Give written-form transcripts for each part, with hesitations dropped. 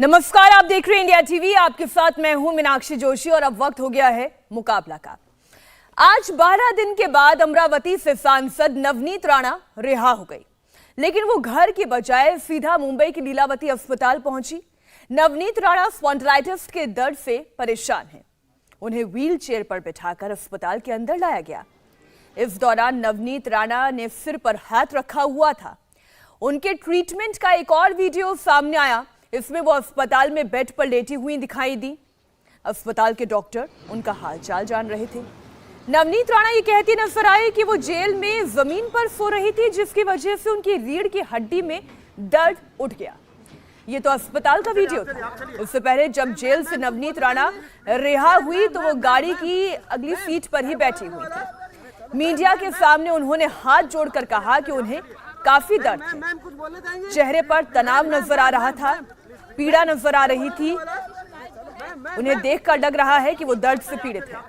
नमस्कार, आप देख रहे हैं इंडिया टीवी। आपके साथ मैं हूं मीनाक्षी जोशी और अब वक्त हो गया है मुकाबला का। आज 12 दिन के बाद अमरावती से सांसद नवनीत राणा रिहा हो गई, लेकिन वो घर की बजाय सीधा मुंबई के लीलावती अस्पताल पहुंची। नवनीत राणा स्पॉन्डिलाइटिस के दर्द से परेशान हैं। उन्हें व्हील चेयर पर बिठाकर अस्पताल के अंदर लाया गया। इस दौरान नवनीत राणा ने सिर पर हाथ रखा हुआ था। उनके ट्रीटमेंट का एक और वीडियो सामने आया। इसमें वो अस्पताल में बेड पर लेटी हुई दिखाई दी। अस्पताल के डॉक्टर उनका हालचाल जान रहे थे। नवनीत राणा ये कहती नजर आई कि वो जेल में जमीन पर सो रही थी, जिसकी वजह से उनकी रीढ़ की हड्डी में दर्द उठ गया। ये तो अस्पताल का वीडियो था। इससे पहले जब जेल से नवनीत राणा रिहा हुई तो वो गाड़ी की अगली सीट पर ही बैठी हुई थी। मीडिया के सामने उन्होंने हाथ जोड़कर कहा कि उन्हें काफी दर्द है। चेहरे पर तनाव नजर आ रहा था, पीड़ा नजर आ रही थी। उन्हें देखकर लग रहा है कि वो दर्द से पीड़ित है।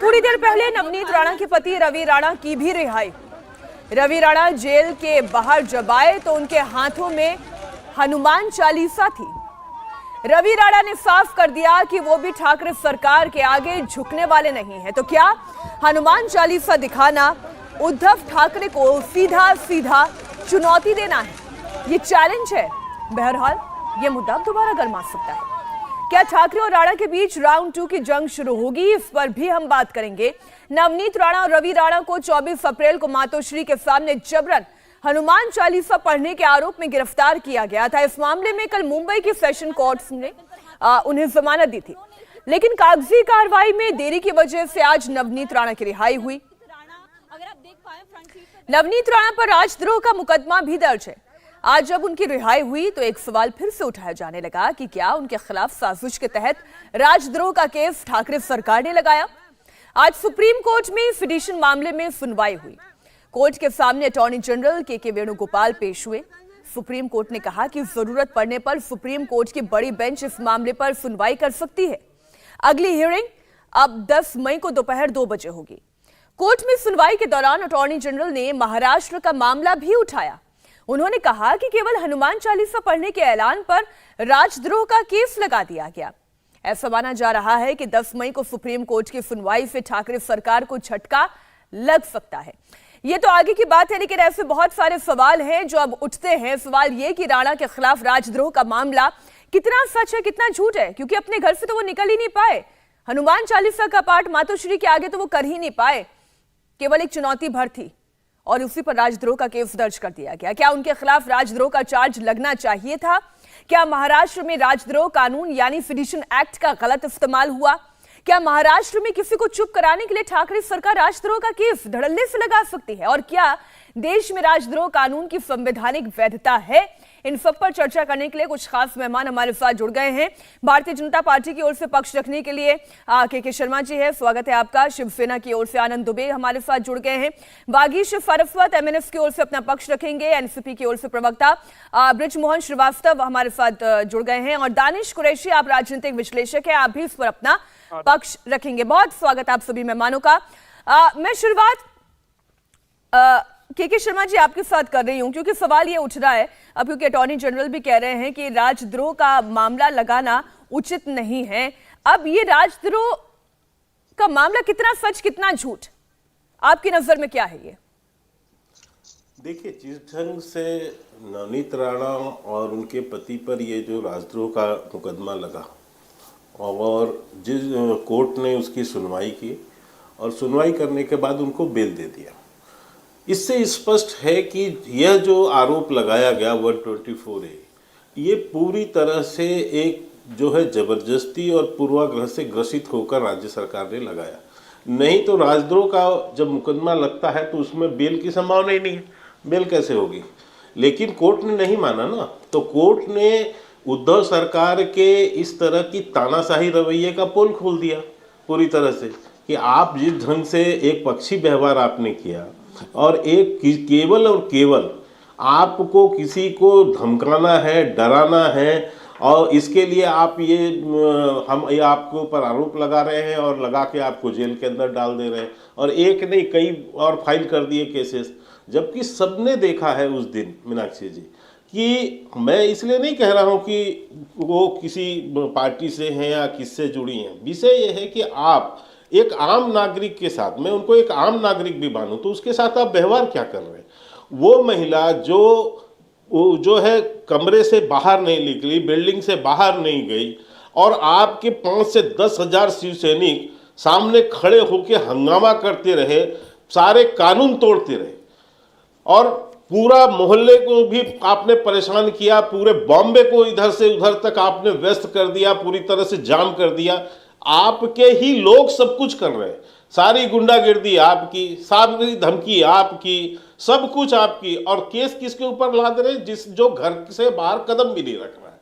थोड़ी देर पहले नवनीत राणा के पति रवि राणा की भी रिहाई। रवि राणा जेल के बाहर जब आए तो उनके हाथों में हनुमान चालीसा थी। रवि राणा ने साफ कर दिया कि वो भी ठाकरे सरकार के आगे झुकने वाले नहीं है। तो क्या हनुमान चालीसा दिखाना उद्धव ठाकरे को सीधा सीधा चुनौती देना है? ये चैलेंज है। बहरहाल ये मुद्दा दोबारा गरमा सकता है। क्या ठाकरे और राणा के बीच राउंड 2 की जंग शुरू होगी? इस पर भी हम बात करेंगे। नवनीत राणा और रवि राणा को 24 अप्रैल को मातोश्री के सामने जबरन हनुमान चालीसा पढ़ने के आरोप में गिरफ्तार किया गया था। इस मामले में कल मुंबई की सेशन कोर्ट ने उन्हें जमानत दी थी, लेकिन कागजी कार्रवाई में देरी की वजह से आज नवनीत राणा की रिहाई हुई। नवनीत राणा पर राजद्रोह का मुकदमा भी दर्ज है। आज जब उनकी रिहाई हुई तो एक सवाल फिर से उठाया जाने लगा कि क्या उनके खिलाफ साजिश के तहत राजद्रोह का केस ठाकरे सरकार ने लगाया। आज सुप्रीम कोर्ट में सेडिशन मामले में सुनवाई हुई। कोर्ट के सामने अटॉर्नी जनरल के वेणुगोपाल पेश हुए। सुप्रीम कोर्ट ने कहा कि जरूरत पड़ने पर सुप्रीम कोर्ट की बड़ी बेंच इस मामले पर सुनवाई कर सकती है। अगली हियरिंग अब 10 मई को दोपहर 2 बजे होगी। कोर्ट में सुनवाई के दौरान अटॉर्नी जनरल ने महाराष्ट्र का मामला भी उठाया। उन्होंने कहा कि केवल हनुमान चालीसा पढ़ने के ऐलान पर राजद्रोह का केस लगा दिया गया। ऐसा माना जा रहा है कि 10 मई को सुप्रीम कोर्ट की सुनवाई से ठाकरे सरकार को झटका लग सकता है। ये तो आगे की बात है, लेकिन ऐसे बहुत सारे सवाल हैं जो अब उठते हैं। सवाल ये कि राणा के खिलाफ राजद्रोह का मामला कितना सच है, कितना झूठ है, क्योंकि अपने घर से तो वो निकल ही नहीं पाए। हनुमान चालीसा का पाठ मातोश्री के आगे तो वो कर ही नहीं पाए। केवल एक चुनौती भर थी और उसी पर राजद्रोह का केस दर्ज कर दिया गया। क्या उनके खिलाफ राजद्रोह का चार्ज लगना चाहिए था? क्या महाराष्ट्र में राजद्रोह कानून यानी सेडिशन एक्ट का गलत इस्तेमाल हुआ? क्या महाराष्ट्र में किसी को चुप कराने के लिए ठाकरे सरकार राजद्रोह का केस धड़ल्ले से लगा सकती है? और क्या देश में राजद्रोह कानून की संवैधानिक वैधता है? इन सब पर चर्चा करने के लिए कुछ खास मेहमान हमारे साथ जुड़ गए हैं। भारतीय जनता पार्टी की ओर से पक्ष रखने के लिए के शर्मा जी है, स्वागत है आपका। शिवसेना की ओर से आनंद दुबे हमारे साथ जुड़ गए हैं। बागीश फरफत एमएनएफ की ओर से अपना पक्ष रखेंगे। एनसीपी की ओर से प्रवक्ता ब्रिजमोहन श्रीवास्तव हमारे साथ जुड़ गए हैं और दानिश कुरैशी, आप राजनीतिक विश्लेषक हैं, आप भी इस पर अपना पक्ष रखेंगे। बहुत स्वागत आप सभी मेहमानों का। मैं शुरुआत के शर्मा जी आपके साथ कर रही हूं, क्योंकि सवाल ये उठ रहा है अब, क्योंकि अटॉर्नी जनरल भी कह रहे हैं कि राजद्रोह का मामला लगाना उचित नहीं है। अब ये राजद्रोह का मामला कितना सच कितना झूठ आपकी नजर में क्या है? ये देखिए, जिस ढंग से नवनीत राणा और उनके पति पर ये जो राजद्रोह का मुकदमा लगा और जिस कोर्ट ने उसकी सुनवाई की और सुनवाई करने के बाद उनको बेल दे दिया, इससे स्पष्ट है कि यह जो आरोप लगाया गया 124A, ये पूरी तरह से एक जो है जबरदस्ती और पूर्वाग्रह से ग्रसित होकर राज्य सरकार ने लगाया। नहीं तो राजद्रोह का जब मुकदमा लगता है तो उसमें बेल की संभावना ही नहीं है, बेल कैसे होगी? लेकिन कोर्ट ने नहीं माना ना, तो कोर्ट ने उद्धव सरकार के इस तरह की तानाशाही रवैये का पोल खोल दिया पूरी तरह से कि आप जिस ढंग से एक पक्षी व्यवहार आपने किया और एक केवल और केवल आपको किसी को धमकाना है, डराना है और इसके लिए आप हम ये आपके ऊपर आरोप लगा रहे हैं और लगा के आपको जेल के अंदर डाल दे रहे हैं और एक नहीं कई और फाइल कर दिए केसेस। जबकि सबने देखा है उस दिन मीनाक्षी जी कि मैं इसलिए नहीं कह रहा हूं कि वो किसी पार्टी से हैं या किससे जुड़ी हैं। विषय ये है कि आप एक आम नागरिक के साथ, मैं उनको एक आम नागरिक भी मानूं, तो उसके साथ आप व्यवहार क्या कर रहे हैं। वो महिला जो है कमरे से बाहर नहीं निकली, बिल्डिंग से बाहर नहीं गई, और आपके 5 से 10 हजार शिव सैनिक सामने खड़े होकर हंगामा करते रहे, सारे कानून तोड़ते रहे, और पूरा मोहल्ले को भी आपने परेशान किया, पूरे बॉम्बे को इधर से उधर तक आपने व्यस्त कर दिया, पूरी तरह से जाम कर दिया। आपके ही लोग सब कुछ कर रहे हैं, सारी गुंडागिर्दी आपकी, सारी धमकी आपकी, सब कुछ आपकी, और केस किसके ऊपर लाद रहे, जो घर से बाहर कदम भी नहीं रख रहा है।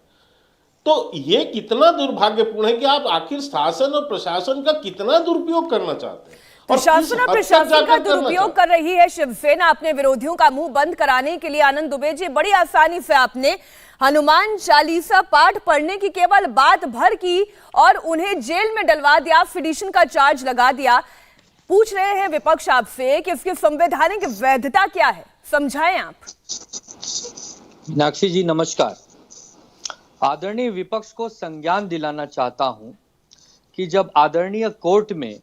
तो ये कितना दुर्भाग्यपूर्ण है कि आप आखिर शासन और प्रशासन का कितना दुरुपयोग करना चाहते हैं। प्रशासन और प्रशासन का दुरुपयोग कर रही है शिवसेना अपने विरोधियों का मुंह बंद कराने के लिए। आनंद दुबे जी, बड़ी आसानी से आपने हनुमान चालीसा पाठ पढ़ने की केवल बात भर की और उन्हें जेल में डलवा दिया, फिडिशन का चार्ज लगा दिया। पूछ रहे हैं विपक्ष आपसे कि इसकी संवैधानिक वैधता क्या है, समझाएं आप। मीनाक्षी जी नमस्कार। आदरणीय विपक्ष को संज्ञान दिलाना चाहता हूं कि जब आदरणीय कोर्ट में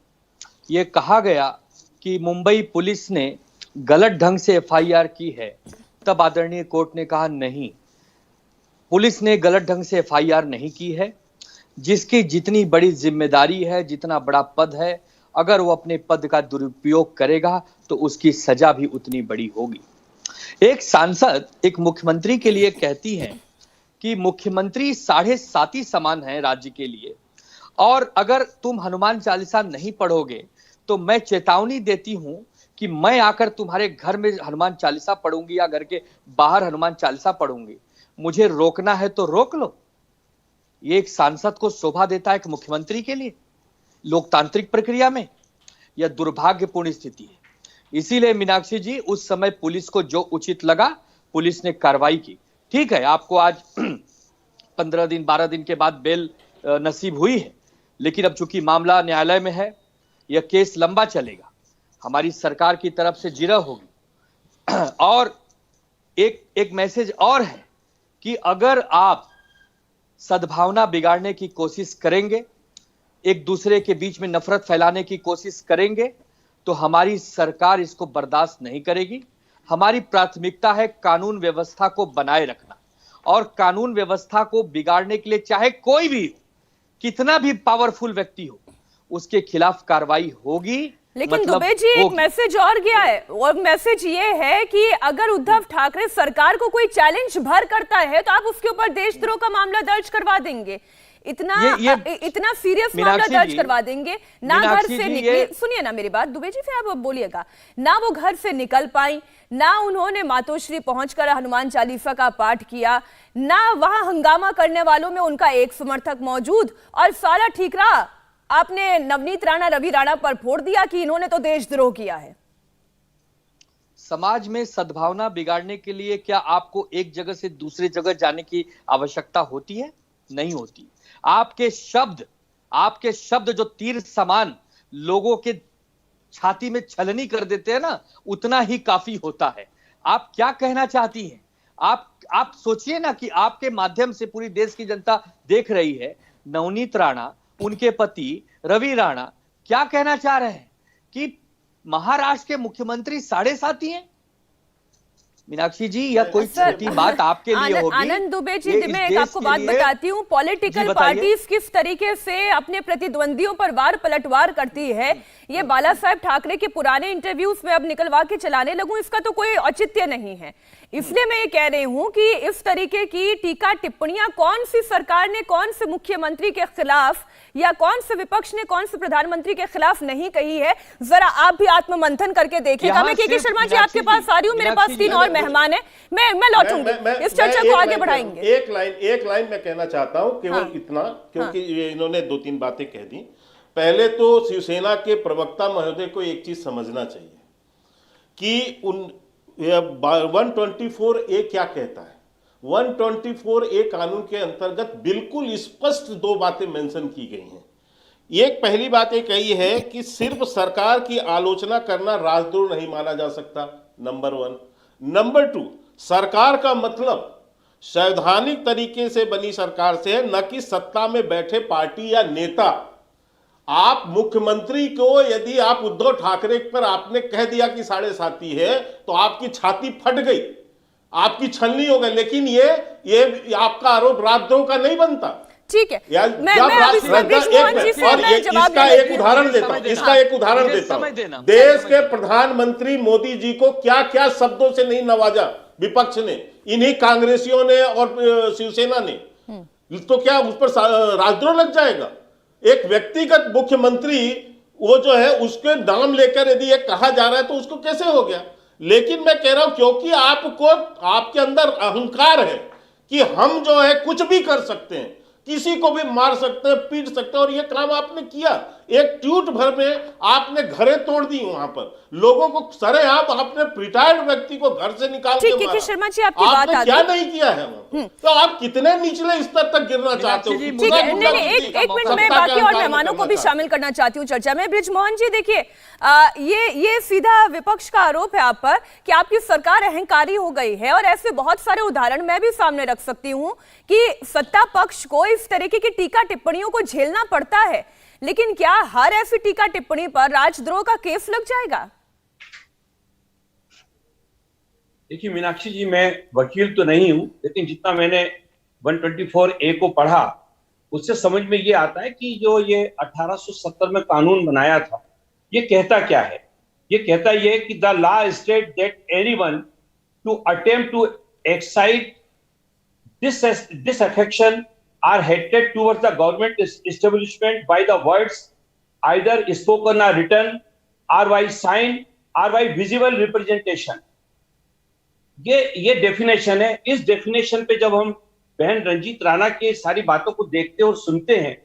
यह कहा गया कि मुंबई पुलिस ने गलत ढंग से एफआईआर की है, तब आदरणीय कोर्ट ने कहा नहीं, पुलिस ने गलत ढंग से एफआईआर नहीं की है। जिसकी जितनी बड़ी जिम्मेदारी है, जितना बड़ा पद है, अगर वो अपने पद का दुरुपयोग करेगा तो उसकी सजा भी उतनी बड़ी होगी। एक सांसद एक मुख्यमंत्री के लिए कहती है कि मुख्यमंत्री 7.5 समान है राज्य के लिए, और अगर तुम हनुमान चालीसा नहीं पढ़ोगे तो मैं चेतावनी देती हूं कि मैं आकर तुम्हारे घर में हनुमान चालीसा पढ़ूंगी या घर के बाहर हनुमान चालीसा पढ़ूंगी, मुझे रोकना है तो रोक लो। ये एक सांसद को शोभा देता है एक मुख्यमंत्री के लिए लोकतांत्रिक प्रक्रिया में? यह दुर्भाग्यपूर्ण स्थिति है। इसीलिए मीनाक्षी जी, उस समय पुलिस को जो उचित लगा पुलिस ने कार्रवाई की। ठीक है, आपको आज 15 दिन 12 दिन के बाद बेल नसीब हुई है, लेकिन अब चूंकि मामला न्यायालय में है, यह केस लंबा चलेगा, हमारी सरकार की तरफ से जिरह होगी। और एक मैसेज और है कि अगर आप सद्भावना बिगाड़ने की कोशिश करेंगे, एक दूसरे के बीच में नफरत फैलाने की कोशिश करेंगे, तो हमारी सरकार इसको बर्दाश्त नहीं करेगी। हमारी प्राथमिकता है कानून व्यवस्था को बनाए रखना, और कानून व्यवस्था को बिगाड़ने के लिए चाहे कोई भी, कितना भी पावरफुल व्यक्ति हो, उसके खिलाफ कार्रवाई होगी। लेकिन दुबे जी, एक मैसेज और गया है, और मैसेज ये है कि अगर उद्धव ठाकरे सरकार को कोई चैलेंज भर करता है तो आप उसके ऊपर देशद्रोह का मामला दर्ज करवा देंगे। इतना सीरियस मामला दर्ज करवा देंगे। ना घर से निकले, सुनिए ना मेरी बात दुबे जी, फिर आप बोलिएगा ना, वो घर से निकल पाई, ना उन्होंने मातोश्री पहुंचकर हनुमान चालीसा का पाठ किया, ना वहां हंगामा करने वालों में उनका एक समर्थक मौजूद, और सारा ठीक रहा। आपने नवनीत राणा, रवि राणा पर फोड़ दिया कि इन्होंने तो देशद्रोह किया है। समाज में सद्भावना बिगाड़ने के लिए क्या आपको एक जगह से दूसरी जगह जाने की आवश्यकता होती है? नहीं होती। आपके शब्द जो तीर समान लोगों के छाती में छलनी कर देते हैं ना, उतना ही काफी होता है। आप क्या कहना चाहती हैं? आप सोचिए ना कि आपके माध्यम से पूरी देश की जनता देख रही है। नवनीत राणा, उनके पति रवि राणा क्या कहना चाह रहे हैं कि महाराष्ट्र के मुख्यमंत्री 7.5 हैं? मीनाक्षी जी, यह कोई छोटी बात आपके लिए होगी? आनंद दुबे जी, मैं एक आपको बात बताती हूँ। पॉलिटिकल पार्टीज किस तरीके से अपने प्रतिद्वंदियों पर वार पलटवार करती है, ये बाला साहेब ठाकरे के पुराने इंटरव्यूज में अब निकलवा के चलाने लगूं, इसका तो कोई औचित्य नहीं है। इसलिए मैं ये कह रही हूं कि इस तरीके की टीका टिप्पणियां कौन सी सरकार ने कौन से मुख्यमंत्री के खिलाफ या कौन से विपक्ष ने कौन से प्रधानमंत्री के खिलाफ नहीं कही है, जरा आप भी आत्ममंथन करके देखिएगा। मैं के शर्मा जी आपके पास आ रही हूँ, मेरे पास 3 और मेहमान है, मैं लौटूंगी, इस चर्चा को आगे बढ़ाएंगे। एक लाइन मैं कहना चाहता हूं, केवल इतना, क्योंकि इन्होंने 2-3 बातें कह दी। पहले तो शिवसेना के प्रवक्ता महोदय को एक चीज समझना चाहिए कि 124A क्या कहता है। 124A कानून के अंतर्गत बिल्कुल स्पष्ट 2 बातें मेंशन की गई हैं। एक पहली बात एक यही है कि सिर्फ सरकार की आलोचना करना राजद्रोह नहीं माना जा सकता, नंबर 1। नंबर 2, सरकार का मतलब संवैधानिक तरीके से बनी सरकार से है, न कि सत्ता में बैठे पार्टी या नेता। आप मुख्यमंत्री को यदि आप उद्धव ठाकरे पर आपने कह दिया कि 7.5 है तो आपकी छाती फट गई, आपकी छलनी हो गई। लेकिन ये आपका आरोप राजद्रोह का नहीं बनता। ठीक है, मैं इसका एक उदाहरण देता हूं। देश के प्रधानमंत्री मोदी जी को क्या क्या शब्दों से नहीं नवाजा विपक्ष ने, इन्हीं कांग्रेसियों ने और शिवसेना ने, तो क्या उस पर राजद्रोह लग जाएगा? एक व्यक्तिगत मुख्यमंत्री वो जो है उसके नाम लेकर यदि ये कहा जा रहा है तो उसको कैसे हो गया? लेकिन मैं कह रहा हूं क्योंकि आपके अंदर अहंकार है कि हम जो है कुछ भी कर सकते हैं, किसी को भी मार सकते हैं, पीट सकते हैं, और ये काम आपने किया। एक ट्वीट भर में आपने घरें तोड़ दी, वहां पर लोगों को सरेआम आपने रिटायर्ड व्यक्ति को घर से निकाल के मारा। शर्मा जी, आपकी बात आपने क्या नहीं किया है? तो आप कितने निचले स्तर तक गिरना चाहते हो? ठीक है, नहीं, एक मिनट में बाकी और मेहमानों को भी शामिल करना चाहती हूँ चर्चा में। बृजमोहन जी, देखिए, ये सीधा विपक्ष का आरोप है आप पर कि आपकी सरकार अहंकारी हो गई है, और ऐसे बहुत सारे उदाहरण मैं भी सामने रख सकती हूँ कि सत्ता पक्ष को इस तरीके की टीका टिप्पणियों को झेलना पड़ता है। लेकिन क्या हर ऐसी टीका टिप्पणी पर राजद्रोह का केस लग जाएगा? देखिए मीनाक्षी जी, मैं वकील तो नहीं हूं, लेकिन जितना मैंने 124A को पढ़ा उससे समझ में ये आता है कि जो ये 1870 में कानून बनाया था, ये कहता क्या है? ये कहता ये कि the law state that anyone to attempt to excite disaffection or hatred towards the government establishment by the words either spoken or written or by sign or by visible representation। ये डेफिनेशन है। इस definition पे जब हम बहन रंजीत राणा की सारी बातों को देखते और सुनते हैं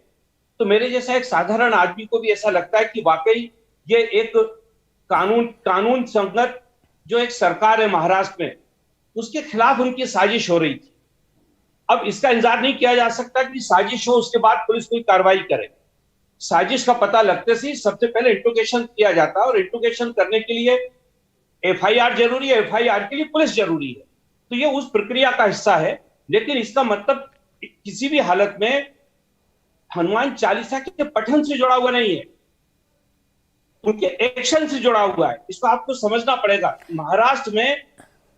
तो मेरे जैसा एक साधारण आदमी को भी ऐसा लगता है कि वाकई ये एक कानून संगत जो एक सरकार है महाराष्ट्र में, उसके खिलाफ उनकी साजिश हो रही थी। अब इसका इंतजार नहीं किया जा सकता कि साजिश हो उसके बाद पुलिस कोई कार्रवाई करे। साजिश का पता लगते से सबसे पहले इंट्रोगेशन किया जाता है, और इंट्रोगेशन करने के लिए एफआईआर जरूरी है, एफआईआर के लिए पुलिस जरूरी है। तो ये उस प्रक्रिया का हिस्सा है। लेकिन इसका मतलब किसी भी हालत में हनुमान चालीसा के पठन से जुड़ा हुआ नहीं है, उनके एक्शन से जुड़ा हुआ है। इसको आपको समझना पड़ेगा। महाराष्ट्र में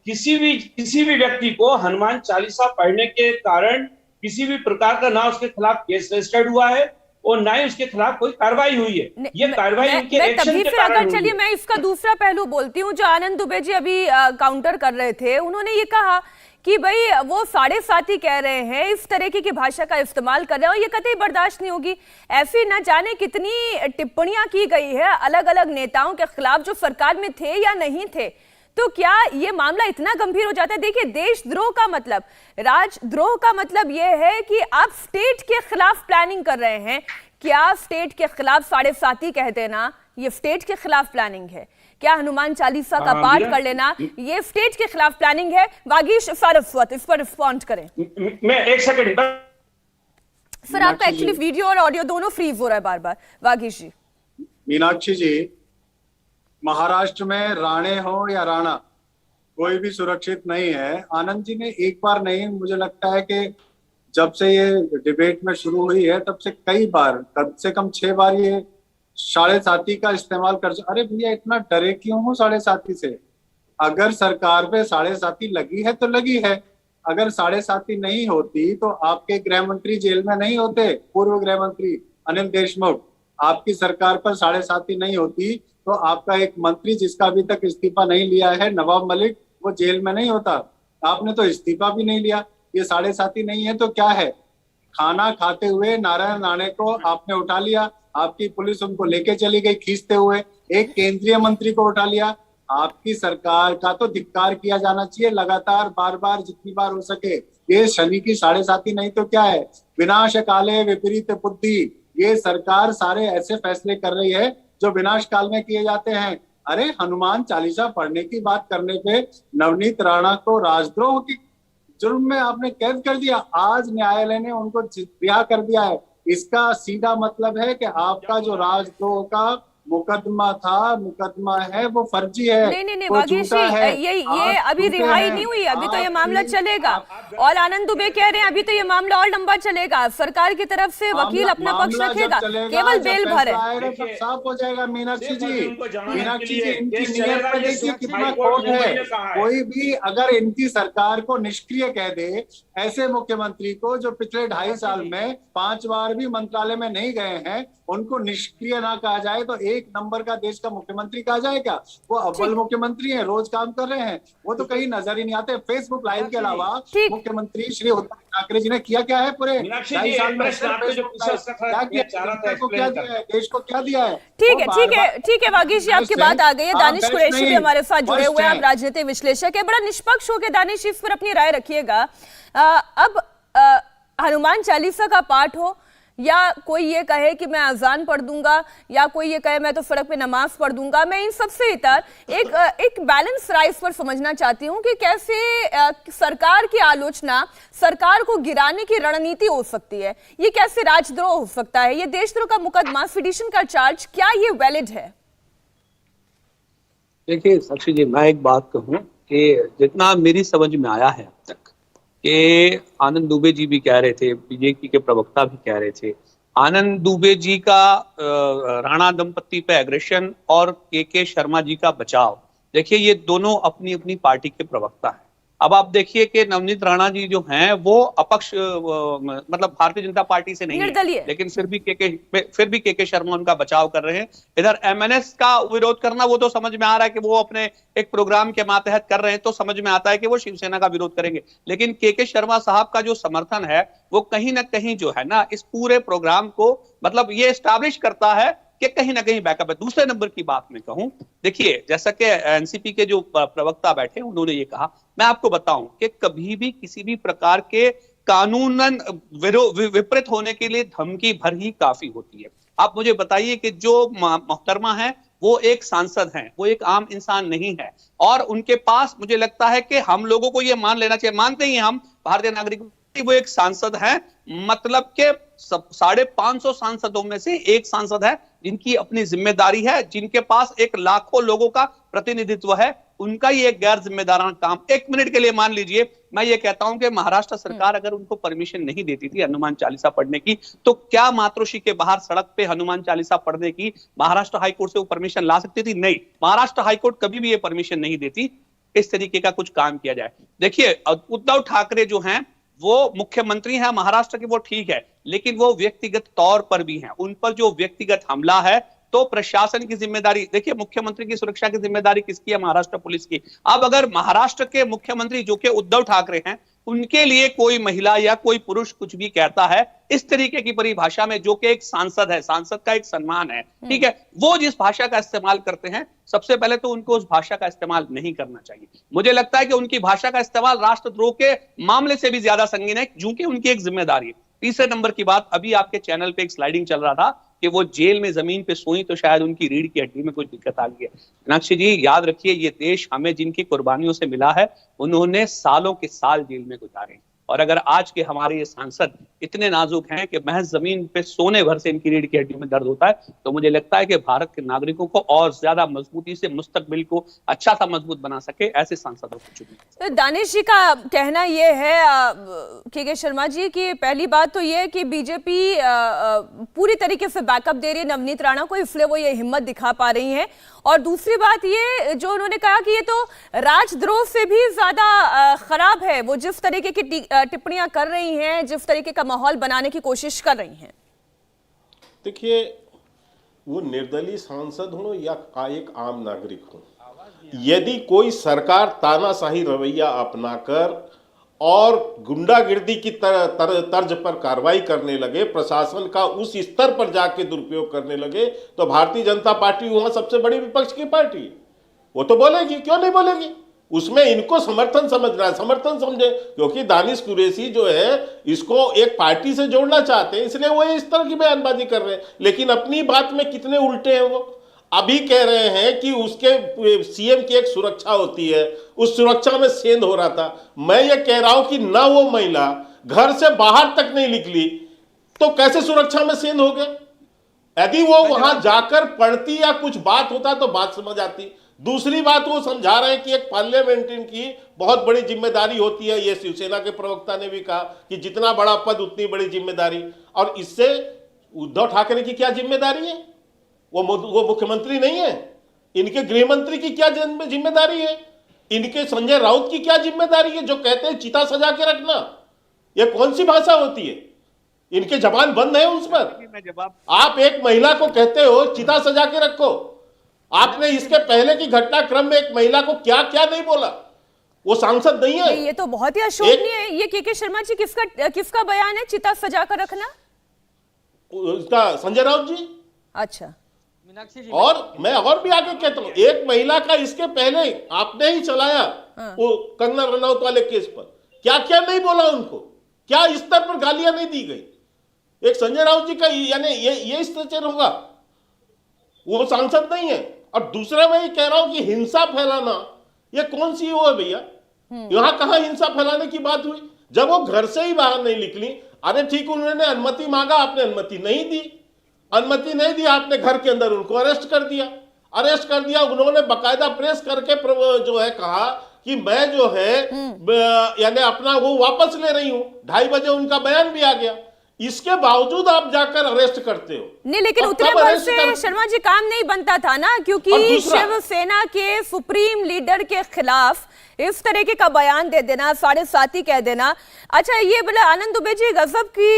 किसी भी व्यक्ति को हनुमान चालीसा पढ़ने के कारण किसी भी प्रकार का ना उसके खिलाफ केस रजिस्टर्ड हुआ है और ना ही उसके खिलाफ कोई कार्रवाई हुई है। ये कार्रवाई उनके एक्शन के कारण हुई है। चलिए, मैं इसका दूसरा पहलू बोलती हूँ। जो आनंद दुबे जी अभी काउंटर कर रहे थे, उन्होंने ये कहा कि भाई वो 7.5 कह रहे हैं, इस तरीके की भाषा का इस्तेमाल कर रहे हैं और ये कतई बर्दाश्त नहीं होगी। ऐसी न जाने कितनी टिप्पणियां की गई है अलग अलग नेताओं के खिलाफ जो सरकार में थे या नहीं थे। तो क्या ये मामला इतना गंभीर हो जाता है? देखिए, देशद्रोह का मतलब, राजद्रोह का मतलब ये है कि आप स्टेट के खिलाफ प्लानिंग कर रहे हैं। क्या स्टेट के खिलाफ 7.5 कह देना ये स्टेट के खिलाफ प्लानिंग है? क्या हनुमान चालीसा का पाठ कर लेना ये स्टेट के खिलाफ प्लानिंग है? वागीश सारस्वत, इस पर रिस्पॉन्ड करें। मैं एक सेकंड सर, आपका एक्चुअली वीडियो और ऑडियो दोनों फ्रीज हो रहा है बार बार। वागीश जी। मीनाक्षी जी, महाराष्ट्र में राणे हो या राणा, कोई भी सुरक्षित नहीं है। आनंद जी ने एक बार नहीं, मुझे लगता है कि जब से ये डिबेट में शुरू हुई है तब से कई बार, कम से कम 6 बार ये 7.5 का इस्तेमाल कर। अरे भैया, इतना डरे क्यों हो 7.5 से? अगर सरकार पे 7.5 लगी है तो लगी है। अगर 7.5 नहीं होती तो आपके गृह मंत्री जेल में नहीं होते। पूर्व गृह मंत्री अनिल देशमुख, आपकी सरकार पर 7.5 नहीं होती तो आपका एक मंत्री जिसका अभी तक इस्तीफा नहीं लिया है, नवाब मलिक, वो जेल में नहीं होता। आपने तो इस्तीफा भी नहीं लिया। ये 7.5 नहीं है तो क्या है? खाना खाते हुए नारायण राणे को आपने उठा लिया, आपकी पुलिस उनको लेके चली गई खींचते हुए, एक केंद्रीय मंत्री को उठा लिया। आपकी सरकार का तो धिक्कार किया जाना चाहिए लगातार, बार बार, जितनी बार हो सके। ये शनि की 7.5 नहीं तो क्या है? विनाश काले विपरीत बुद्धि। ये सरकार सारे ऐसे फैसले कर रही है जो विनाश काल में किए जाते हैं। अरे, हनुमान चालीसा पढ़ने की बात करने पे नवनीत राणा को राजद्रोह की जुर्म में आपने कैद कर दिया। आज न्यायालय ने उनको रिहा कर दिया है। इसका सीधा मतलब है कि आपका जो राजद्रोह का मुकदमा था, मुकदमा है, वो फर्जी है, नहीं वो वागीश झूठा है। जी, ये आप अभी झूठे रिहाई हैं। नहीं हुई, अभी तो ये मामला आपकी- चलेगा। आप- और आनंद दुबे कह रहे हैं अभी तो ये मामला और लंबा चलेगा, सरकार की तरफ से वकील अपना पक्ष मामला जब रखेगा, चलेगा, केवल जब बेल भर फैसला है। आएगा तब साफ हो जाएगा। मीनाक्षी सिर्फ जी, अभी उनको जमानत के मीनाक्षी लिए जी, इनकी केस नीयत चलेगा, पे ये देखिए सुप्रीम कितना कोर्ट खोट मुंबई है। ने कहा है। कोई भी अगर इनकी सरकार को निष्क्रिय कह दे, ऐसे मुख्यमंत्री को जो पिछले 2.5 साल में 5 बार भी मंत्रालय में नहीं गए हैं, उनको निष्क्रिय ना कहा जाए तो एक नंबर का देश का मुख्यमंत्री कहा जाए क्या? वो अव्वल मुख्यमंत्री हैं, रोज काम कर रहे हैं, वो तो कहीं नजर ही नहीं आते। फेसबुक लाइव के अलावा ठीक। मुख्यमंत्री श्री उद्धव ठाकरे जी ने किया क्या है पूरे मीनाक्षी 2.5 जी, साल एक में? प्रश्न आपने जो पूछा उसका क्या किया, मैं चाह रहा था जनता को क्या explain दिया है, देश को क्या दिया है? ठीक है वो ठीक है बार-बार- ठीक है वागीश जी, आपकी बात आ गई है। आप दानिश बेस्ट कुरैशी भी नहीं, हमारे साथ जुड़े worst हुए हैं, हैं। आप राजनीतिक विश्लेषक है, बड़ा निष्पक्ष होकर दानिश इस पर अपनी राय रखिएगा। अब हनुमान चालीसा का पाठ हो, या कोई ये कहे कि मैं अजान पढ़ दूंगा, या कोई ये कहे मैं तो सड़क पे नमाज पढ़ दूंगा, मैं इन सबसे इतर एक बैलेंस राइज पर समझना चाहती हूँ कि कैसे सरकार की आलोचना सरकार को गिराने की रणनीति हो सकती है, ये कैसे राजद्रोह हो सकता है, ये देशद्रोह का मुकदमा, सेडिशन का चार्ज, क्या ये वैलिड है? देखिए साक्षी जी, मैं एक बात कहूं कि जितना मेरी समझ में आया है अब तक, कि आनंद दुबे जी भी कह रहे थे, बीजेपी के प्रवक्ता भी कह रहे थे, आनंद दुबे जी का राणा दंपति पे एग्रेशन और के शर्मा जी का बचाव, देखिए ये दोनों अपनी अपनी पार्टी के प्रवक्ता हैं। अब आप देखिए कि नवनीत राणा जी जो हैं वो अपक्ष मतलब भारतीय जनता पार्टी से नहीं निर्दलीय। है, लेकिन फिर भी के शर्मा उनका बचाव कर रहे हैं। इधर एमएनएस का विरोध करना, वो तो समझ में आ रहा है कि वो अपने एक प्रोग्राम के मातहत कर रहे हैं, तो समझ में आता है कि वो शिवसेना का विरोध करेंगे। लेकिन के शर्मा साहब का जो समर्थन है वो कहीं ना कहीं जो है ना, इस पूरे प्रोग्राम को मतलब ये एस्टैब्लिश करता है कि कहीं ना कहीं बैकअप है। दूसरे नंबर की बात मैं कहूं, देखिए जैसा कि एनसीपी के जो प्रवक्ता बैठे उन्होंने ये कहा, मैं आपको बताऊं कि कभी भी किसी भी प्रकार के कानूनन विपरीत होने के लिए धमकी भर ही काफी होती है। आप मुझे बताइए कि जो मोहतरमा है वो एक सांसद हैं, वो एक आम इंसान नहीं है, और उनके पास मुझे लगता है कि हम लोगों को ये मान लेना चाहिए, मानते ही हम भारतीय नागरिक, वो एक सांसद हैं, मतलब के 550 सांसदों में से एक सांसद है जिनकी अपनी जिम्मेदारी है, जिनके पास एक लाखों लोगों का प्रतिनिधित्व है, उनका ये एक गैर जिम्मेदाराना काम। एक मिनट के लिए मान लीजिए, मैं ये कहता हूं कि महाराष्ट्र सरकार अगर उनको परमिशन नहीं देती थी हनुमान चालीसा पढ़ने की, तो क्या मातृश्री के बाहर सड़क पे हनुमान चालीसा पढ़ने की महाराष्ट्र हाईकोर्ट से वो परमिशन ला सकती थी? नहीं, महाराष्ट्र हाईकोर्ट कभी भी ये परमिशन नहीं देती इस तरीके का कुछ काम किया जाए। देखिए उद्धव ठाकरे जो हैं वो मुख्यमंत्री हैं महाराष्ट्र के, वो ठीक है, लेकिन वो व्यक्तिगत तौर पर भी हैं, उन पर जो व्यक्तिगत हमला है तो प्रशासन की जिम्मेदारी, देखिए मुख्यमंत्री की सुरक्षा की जिम्मेदारी किसकी है? महाराष्ट्र पुलिस की। अब अगर महाराष्ट्र के मुख्यमंत्री जो कि उद्धव ठाकरे हैं, उनके लिए कोई महिला या कोई पुरुष कुछ भी कहता है इस तरीके की परिभाषा में, जो कि एक सांसद है, सांसद का एक सम्मान है, ठीक है, वो जिस भाषा का इस्तेमाल करते हैं, सबसे पहले तो उनको उस भाषा का इस्तेमाल नहीं करना चाहिए। मुझे लगता है कि उनकी भाषा का इस्तेमाल राष्ट्रद्रोह के मामले से भी ज्यादा संगीन है, क्योंकि उनकी एक जिम्मेदारी है। तीसरे नंबर की बात, अभी आपके चैनल पे एक स्लाइडिंग चल रहा था कि वो जेल में जमीन पे सोई तो शायद उनकी रीढ़ की हड्डी में कुछ दिक्कत आ गई है। मीनाक्षी जी याद रखिए, ये देश हमें जिनकी कुर्बानियों से मिला है, उन्होंने सालों के साल जेल में गुजारे, और अगर आज के हमारे ये सांसद इतने नाजुक हैं कि महज जमीन पे सोने भर से इनकी रीढ़ की हड्डी में दर्द होता है, तो मुझे लगता है कि भारत के नागरिकों को और ज्यादा मजबूती से मुस्तकबिल को अच्छा सा मजबूत बना सके, ऐसे सांसदों को चुने। तो दानिश जी का कहना ये है के शर्मा जी की, पहली बात तो ये है कि बीजेपी पूरी तरीके से बैकअप दे रही है नवनीत राणा को, इसलिए वो ये हिम्मत दिखा पा रही है, और दूसरी बात ये जो उन्होंने कहा कि ये तो राजद्रोह से भी ज्यादा खराब है, वो जिस तरीके की टिप्पणियां कर रही हैं, जिस तरीके का माहौल बनाने की कोशिश कर रही हैं। देखिए, वो निर्दलीय सांसद हो या एक आम नागरिक हो, यदि कोई सरकार तानाशाही रवैया अपनाकर और गुंडागिर्दी की तर्ज पर कार्रवाई करने लगे, प्रशासन का उस स्तर पर जाके दुरुपयोग करने लगे, तो भारतीय जनता पार्टी वहां सबसे बड़ी विपक्ष की पार्टी, वो तो बोलेगी, क्यों नहीं बोलेगी? उसमें इनको समर्थन समझना है, समर्थन समझे, क्योंकि दानिश कुरैशी जो है इसको एक पार्टी से जोड़ना चाहते हैं, इसलिए वो इस तरह की बयानबाजी कर रहे हैं। लेकिन अपनी बात में कितने उल्टे हैं वो। अभी कह रहे हैं कि उसके सीएम की एक सुरक्षा होती है, उस सुरक्षा में सेंध हो रहा था। मैं ये कह रहा हूं कि ना वो महिला घर से बाहर तक नहीं निकली, तो कैसे सुरक्षा में सेंध हो गया? यदि वो वहां जाकर पढ़ती या कुछ बात होता तो बात समझ आती। दूसरी बात, वो समझा रहे हैं कि एक पार्लियामेंट्री की बहुत बड़ी जिम्मेदारी होती है। ये शिवसेना के प्रवक्ता ने भी कहा कि जितना बड़ा पद उतनी बड़ी जिम्मेदारी। और इससे उद्धव ठाकरे की क्या जिम्मेदारी है? वो मुख्यमंत्री नहीं है। इनके गृह मंत्री की क्या जिम्मेदारी है? इनके संजय राउत की क्या जिम्मेदारी है जो कहते हैं चिता सजा के रखना? ये कौन सी भाषा होती है? इनके जबान बंद है उस पर। आप एक महिला को कहते हो चिता सजा के रखो। आपने इसके पहले की घटनाक्रम में एक महिला को क्या क्या नहीं बोला? वो सांसद नहीं है। ये तो बहुत ही अशोभनीय है। ये के शर्मा जी किसका बयान है, चिता सजा कर रखना? उसका संजय राउत जी। अच्छा, मीनाक्षी जी, और मैं और भी आगे कहता हूं, एक महिला का इसके पहले आपने ही चलाया वो कंगना रनौत वाले केस पर। क्या क्या नहीं बोला उनको? क्या स्तर पर गालियां नहीं दी गई? एक संजय राउत जी का यानी ये स्ट्रक्चर होगा? वो सांसद नहीं है। और दूसरा मैं ये कह रहा हूं कि हिंसा फैलाना ये कौन सी वो है भैया? यहां कहां हिंसा फैलाने की बात हुई? जब वो घर से ही बाहर नहीं निकली, अरे ठीक, उन्होंने अनुमति मांगा, आपने अनुमति नहीं दी। अनुमति नहीं दी, आपने घर के अंदर उनको अरेस्ट कर दिया। उन्होंने बकायदा प्रेस करके जो है कहा कि मैं जो है यानी अपना वो वापस ले रही हूं। 2:30 बजे उनका बयान भी आ गया। इसके बावजूद आप जाकर अरेस्ट करते हो। नहीं, लेकिन उतने भर से शर्मा जी काम नहीं बनता था ना, क्योंकि शिवसेना के सुप्रीम लीडर के खिलाफ इस तरीके का बयान दे देना, 7.5 कह देना। अच्छा, ये बोला आनंद दुबे जी गजब की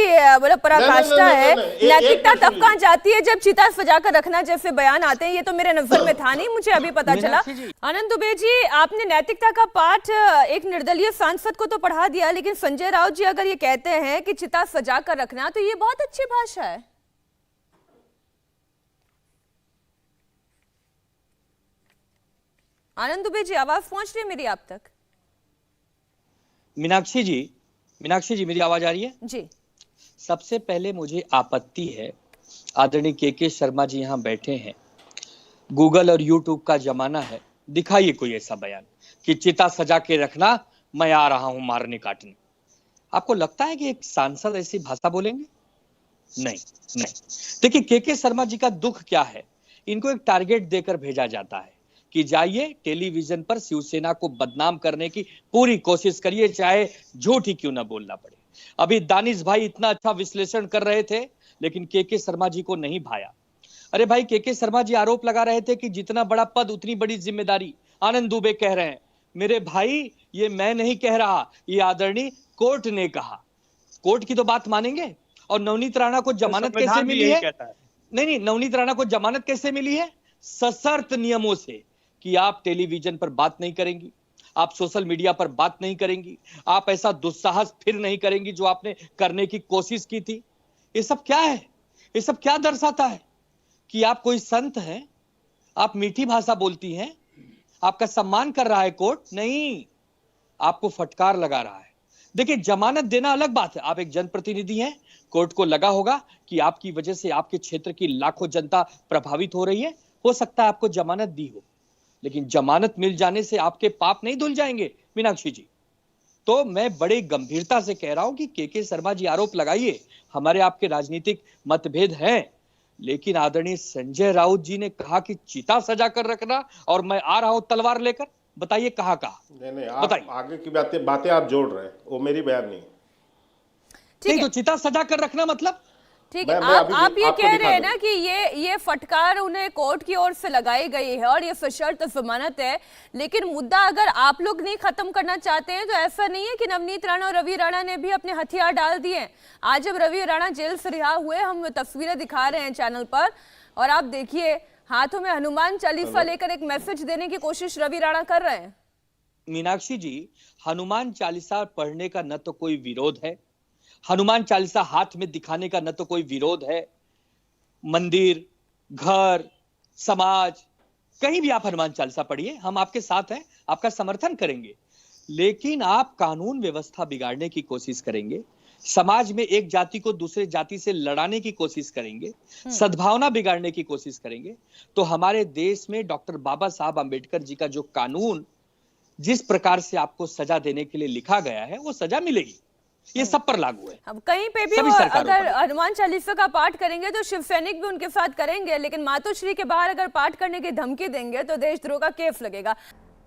बोला पराकाष्ठा है। नैतिकता तब कहां जाती है जब चिता सजा कर रखना जैसे बयान आते हैं। ये तो मेरे नजर में था नहीं, मुझे अभी पता चला। आनंद दुबे जी, आपने नैतिकता का पाठ एक निर्दलीय सांसद को तो पढ़ा दिया, लेकिन संजय राउत जी अगर ये कहते हैं कि चिता सजा कर रखना, तो ये बहुत अच्छी भाषा है। आनंद दुबे जी, आवाज पहुंच रही है मेरी आप तक? मीनाक्षी जी मेरी आवाज आ रही है जी। सबसे पहले मुझे आपत्ति है, आदरणीय के शर्मा जी यहाँ बैठे हैं, गूगल और यूट्यूब का जमाना है, दिखाइए कोई ऐसा बयान कि चिता सजा के रखना, मैं आ रहा हूं मारने काटने। आपको लगता है कि एक सांसद ऐसी भाषा बोलेंगे? नहीं। देखिए के शर्मा जी का दुख क्या है, इनको एक टारगेट देकर भेजा जाता है कि जाइए टेलीविजन पर शिवसेना को बदनाम करने की पूरी कोशिश करिए, चाहे झूठ ही क्यों ना बोलना पड़े। अभी दानिश भाई इतना अच्छा विश्लेषण कर रहे थे, लेकिन के शर्मा जी को नहीं भाया। अरे भाई, के शर्मा जी आरोप लगा रहे थे कि जितना बड़ा पद उतनी बड़ी जिम्मेदारी। आनंद दुबे कह रहे हैं, मेरे भाई ये मैं नहीं कह रहा, ये आदरणीय कोर्ट ने कहा। कोर्ट की तो बात मानेंगे। और नवनीत राणा को जमानत कैसे मिली है? नहीं, नवनीत राणा को जमानत कैसे मिली है? सशर्त नियमों से, कि आप टेलीविजन पर बात नहीं करेंगी, आप सोशल मीडिया पर बात नहीं करेंगी, आप ऐसा दुस्साहस फिर नहीं करेंगी जो आपने करने की कोशिश की थी। ये सब क्या है? ये सब क्या दर्शाता है? कि आप कोई संत हैं, आप मीठी भाषा बोलती हैं, आपका सम्मान कर रहा है कोर्ट? नहीं, आपको फटकार लगा रहा है। देखिए, जमानत देना अलग बात है, आप एक जनप्रतिनिधि हैं, कोर्ट को लगा होगा कि आपकी वजह से आपके क्षेत्र की लाखों जनता प्रभावित हो रही है, हो सकता है आपको जमानत दी हो, लेकिन जमानत मिल जाने से आपके पाप नहीं धुल जाएंगे मीनाक्षी जी। तो मैं बड़े गंभीरता से कह रहा हूं कि के शर्मा जी आरोप लगाइए, हमारे आपके राजनीतिक मतभेद हैं, लेकिन आदरणीय संजय राउत जी ने कहा कि चिता सजा कर रखना और मैं आ रहा हूं तलवार लेकर, बताइए कहां कहा? नहीं, आप आगे की बातें आप जोड़ रहे हैं, वो मेरी बयान नहीं। ठीक, तो चिता सजा कर रखना मतलब? ठीक है, आप ये कह रहे हैं ना कि ये फटकार उन्हें कोर्ट की ओर से लगाई गई है और ये सशर्त जमानत है, लेकिन मुद्दा अगर आप लोग नहीं खत्म करना चाहते हैं तो ऐसा नहीं है कि नवनीत राणा और रवि राणा ने भी अपने हथियार डाल दिए। आज जब रवि राणा जेल से रिहा हुए, हम तस्वीरें दिखा रहे हैं चैनल पर, और आप देखिए हाथों में हनुमान चालीसा लेकर एक मैसेज देने की कोशिश रवि राणा कर रहे हैं। मीनाक्षी जी, हनुमान चालीसा पढ़ने का न तो कोई विरोध है, हनुमान चालीसा हाथ में दिखाने का न तो कोई विरोध है। मंदिर, घर, समाज, कहीं भी आप हनुमान चालीसा पढ़िए, हम आपके साथ हैं, आपका समर्थन करेंगे। लेकिन आप कानून व्यवस्था बिगाड़ने की कोशिश करेंगे, समाज में एक जाति को दूसरे जाति से लड़ाने की कोशिश करेंगे, सद्भावना बिगाड़ने की कोशिश करेंगे, तो हमारे देश में डॉक्टर बाबा साहब अंबेडकर जी का जो कानून जिस प्रकार से आपको सजा देने के लिए लिखा गया है, वो सजा मिलेगी। ये सब पर लागू है। अब कहीं पे भी सभी सरकारों अगर पर। हनुमान चालीसा का पाठ करेंगे तो शिव सैनिक भी उनके साथ करेंगे, लेकिन मातोश्री के बाहर अगर पाठ करने की धमकी देंगे तो देशद्रोह का केस लगेगा।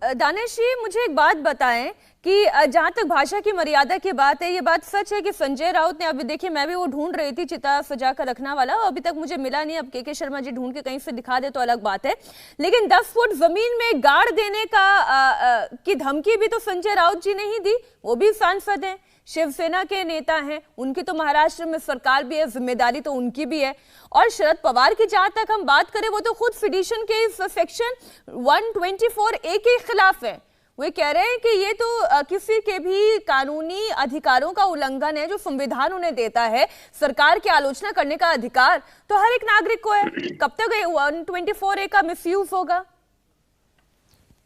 दानिश जी, मुझे एक बात बताएं कि जहां तक भाषा की मर्यादा की बात है, ये बात सच है कि संजय राउत ने, अभी देखिए मैं भी वो ढूंढ रही थी चिता सजा कर रखना वाला, अभी तक मुझे मिला नहीं। अब के शर्मा जी ढूंढ के कहीं से दिखा दे तो अलग बात है, लेकिन 10 फुट जमीन में गाड़ देने की धमकी भी तो संजय राउत जी ने ही दी। वो भी सांसद हैं, शिवसेना के नेता हैं, उनकी तो महाराष्ट्र में सरकार भी है, जिम्मेदारी तो उनकी भी है। और शरद पवार की जहां तक हम बात करें, वो तो खुद फिडिशन के इस सेक्शन 124A के खिलाफ है। वो कह रहे हैं कि ये तो किसी के भी कानूनी अधिकारों का उल्लंघन है जो संविधान उन्हें देता है, सरकार की आलोचना करने का अधिकार तो हर एक नागरिक को है। कब तक 124A का मिसयूज होगा?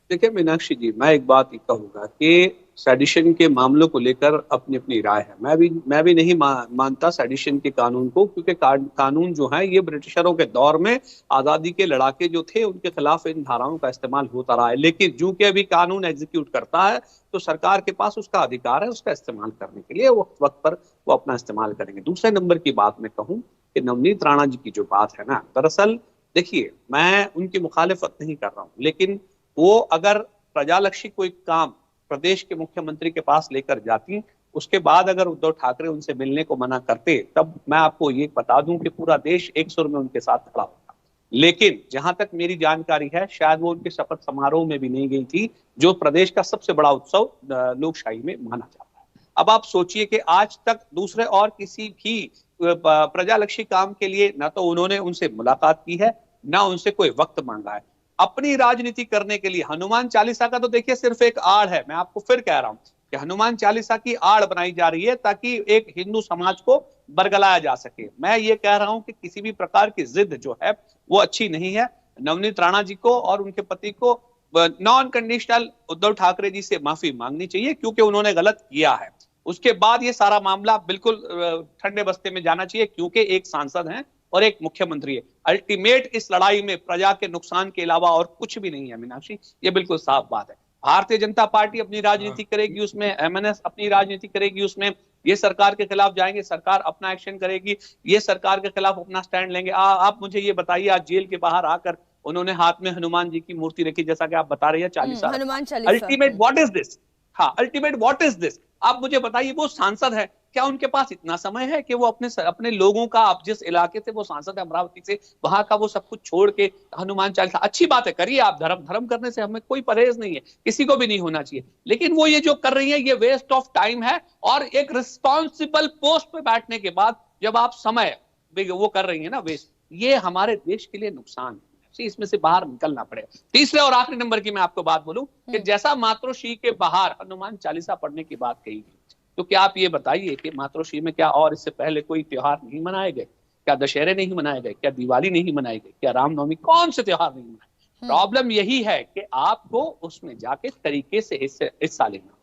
देखिए मीनाक्षी जी, मैं एक बात ही कहूंगा कि सेडिशन के मामलों को लेकर अपनी अपनी राय है। मैं भी नहीं मानता सेडिशन के कानून को, क्योंकि कानून जो है ये ब्रिटिशरों के दौर में आजादी के लड़ाके जो थे उनके खिलाफ इन धाराओं का इस्तेमाल होता रहा है। लेकिन जो कि अभी कानून एग्जीक्यूट करता है तो सरकार के पास उसका अधिकार है उसका इस्तेमाल करने के लिए, वो वक्त पर वो अपना इस्तेमाल करेंगे। दूसरे नंबर की बात मैं कहूँ कि नवनीत राणा जी की जो बात है ना, दरअसल देखिए मैं उनकी मुखालिफत नहीं कर रहा हूँ, लेकिन वो अगर प्रजालक्षी कोई काम प्रदेश के मुख्यमंत्री के पास लेकर जाती, उसके बाद अगर उद्धव ठाकरे उनसे मिलने को मना करते, तब मैं आपको ये बता दूं कि पूरा देश एक सुर में उनके साथ खड़ा होता। लेकिन जहां तक मेरी जानकारी है, शायद वो उनके शपथ समारोह में भी नहीं गई थी, जो प्रदेश का सबसे बड़ा उत्सव लोकशाही में माना जाता है। अब आप सोचिए कि आज तक दूसरे और किसी भी प्रजालक्षी काम के लिए ना तो उन्होंने उनसे मुलाकात की है, ना उनसे कोई वक्त मांगा है। अपनी राजनीति करने के लिए हनुमान चालीसा का तो देखिए सिर्फ एक आड़ है। मैं आपको फिर कह रहा हूं कि हनुमान चालीसा की आड़ बनाई जा रही है ताकि एक हिंदू समाज को बरगलाया जा सके। मैं ये कह रहा हूं कि किसी भी प्रकार की जिद जो है वो अच्छी नहीं है। नवनीत राणा जी को और उनके पति को नॉन कंडीशनल उद्धव ठाकरे जी से माफी मांगनी चाहिए, क्योंकि उन्होंने गलत किया है। उसके बाद ये सारा मामला बिल्कुल ठंडे बस्ते में जाना चाहिए, क्योंकि एक सांसद हैं और एक मुख्यमंत्री है। अल्टीमेट इस लड़ाई में प्रजा के नुकसान के अलावा और कुछ भी नहीं है मीनाक्षी, ये बिल्कुल साफ बात है। भारतीय जनता पार्टी अपनी राजनीति करेगी उसमें, एमएनएस अपनी राजनीति करेगी उसमें, ये सरकार के खिलाफ जाएंगे, सरकार अपना एक्शन करेगी, ये सरकार के खिलाफ अपना स्टैंड लेंगे। आप मुझे ये बताइए, आज जेल के बाहर आकर उन्होंने हाथ में हनुमान जी की मूर्ति रखी, जैसा कि आप बता रही है 40 साल। Hanuman Chalisa. Ultimate what is this? हाँ, अल्टीमेट व्हाट इज दिस? आप मुझे बताइए, वो सांसद है, क्या उनके पास इतना समय है कि वो अपने लोगों का, आप जिस इलाके से वो सांसद है अमरावती से, वहां का वो सब कुछ छोड़ के हनुमान चालीसा, अच्छी बात है करिए आप, धर्म करने से हमें कोई परहेज नहीं है, किसी को भी नहीं होना चाहिए। लेकिन वो ये जो कर रही है ये वेस्ट ऑफ टाइम है। और एक रिस्पॉन्सिबल पोस्ट पे बैठने के बाद जब आप समय वो कर रही है ना वेस्ट, ये हमारे देश के लिए नुकसान है। इसमें से बाहर निकलना पड़ेगा। तीसरे और आखिरी नंबर की मैं आपको बात बोलूं कि जैसा मातृश्री के बाहर हनुमान चालीसा पढ़ने की बात कही गई, तो क्या आप ये बताइए कि मातृश्री में क्या और इससे पहले कोई त्योहार नहीं मनाए गए? क्या दशहरे नहीं मनाए गए? क्या दिवाली नहीं मनाई गई? क्या रामनवमी? कौन से त्योहार नहीं मनाए? प्रॉब्लम यही है कि आपको उसमें जाके तरीके से हिस्सा लेना।